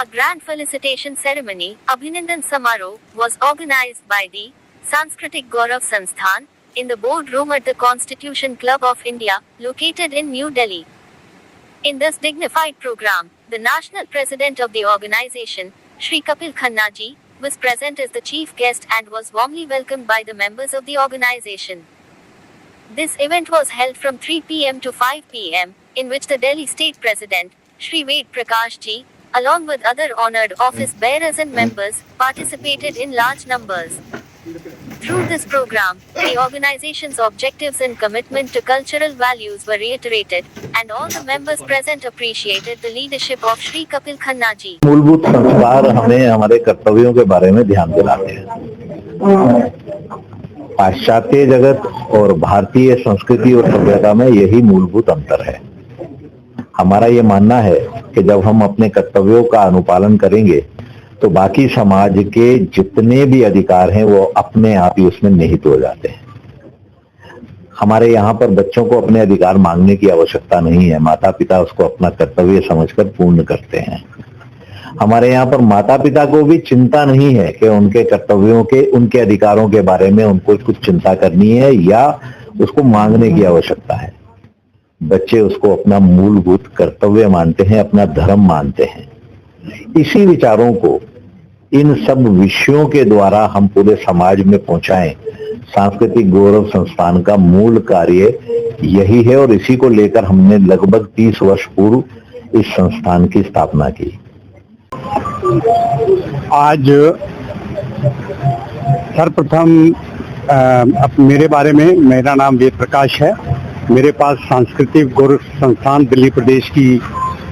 A grand felicitation ceremony, Abhinandan Samaroh, was organized by the Sanskritik Gaurav Sansthan in the boardroom at the Constitution Club of India, located in New Delhi. In this dignified program, the national president of the organization, Shri Kapil Khanna ji, was present as the chief guest and was warmly welcomed by the members of the organization. This event was held from 3 p.m. to 5 p.m., in which the Delhi State President, Shri Ved Prakash ji, along with other honored office bearers and members, participated in large numbers. Through this program, the organization's objectives and commitment to cultural values were reiterated, and all the members present appreciated the leadership of Shri Kapil Khanna ji. मूलभूत संस्कार हमें हमारे कर्तव्यों के बारे में ध्यान दिलाते हैं। पाश्चात्य जगत और भारतीय संस्कृति और सभ्यता में यही मूलभूत अंतर है। हमारा ये मानना है कि जब हम अपने कर्तव्यों का अनुपालन करेंगे तो बाकी समाज के जितने भी अधिकार हैं वो अपने आप ही उसमें निहित हो जाते हैं। हमारे यहाँ पर बच्चों को अपने अधिकार मांगने की आवश्यकता नहीं है, माता पिता उसको अपना कर्तव्य समझकर पूर्ण करते हैं। हमारे यहाँ पर माता पिता को भी चिंता नहीं है कि उनके कर्तव्यों के, उनके अधिकारों के बारे में उनको कुछ चिंता करनी है या उसको मांगने की आवश्यकता है। बच्चे उसको अपना मूलभूत कर्तव्य मानते हैं, अपना धर्म मानते हैं। इसी विचारों को इन सब विषयों के द्वारा हम पूरे समाज में पहुंचाएं, सांस्कृतिक गौरव संस्थान का मूल कार्य यही है और इसी को लेकर हमने लगभग 30 वर्ष पूर्व इस संस्थान की स्थापना की। आज सर्वप्रथम मेरे बारे में, मेरा नाम वेद प्रकाश है। मेरे पास सांस्कृतिक गौरव संस्थान दिल्ली प्रदेश की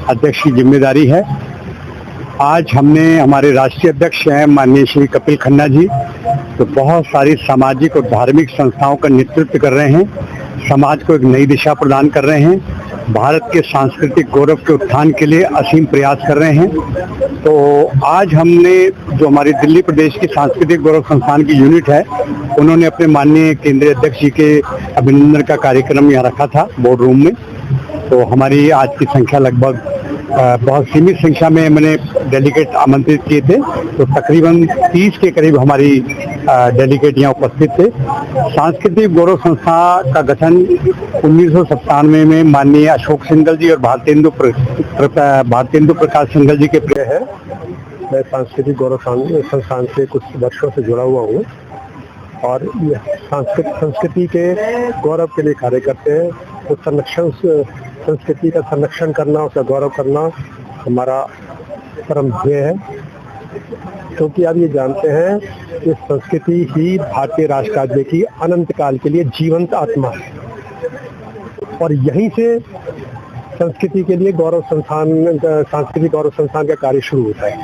अध्यक्ष की जिम्मेदारी है। आज हमने, हमारे राष्ट्रीय अध्यक्ष हैं माननीय श्री कपिल खन्ना जी, तो बहुत सारी सामाजिक और धार्मिक संस्थाओं का नेतृत्व कर रहे हैं, समाज को एक नई दिशा प्रदान कर रहे हैं, भारत के सांस्कृतिक गौरव के उत्थान के लिए असीम प्रयास कर रहे हैं। तो आज हमने जो हमारी दिल्ली प्रदेश की सांस्कृतिक गौरव संस्थान की यूनिट है, उन्होंने अपने माननीय केंद्रीय अध्यक्ष जी के अभिनंदन का कार्यक्रम यहाँ रखा था बोर्ड रूम में। तो हमारी आज की संख्या लगभग बहुत सीमित संख्या में मैंने डेलीगेट आमंत्रित किए थे, तो तकरीबन 30 के करीब हमारी डेलीगेट यहाँ उपस्थित थे। सांस्कृतिक गौरव संस्था का गठन 1997 में माननीय अशोक सिंघल जी और भारतेंदु प्रकाश सिंघल जी के प्रिय है। मैं सांस्कृतिक गौरव संस्थान से कुछ वर्षों से जुड़ा हुआ हूँ और संस्कृति के गौरव के लिए कार्य करते हैं। तो संस्कृति का संरक्षण करना, उसका गौरव करना हमारा परम ध्येय है, क्योंकि आप ये जानते हैं कि संस्कृति ही भारतीय राष्ट्र राज्य की अनंत काल के लिए जीवंत आत्मा है और यहीं से संस्कृति के लिए सांस्कृतिक गौरव संस्थान का कार्य शुरू होता है।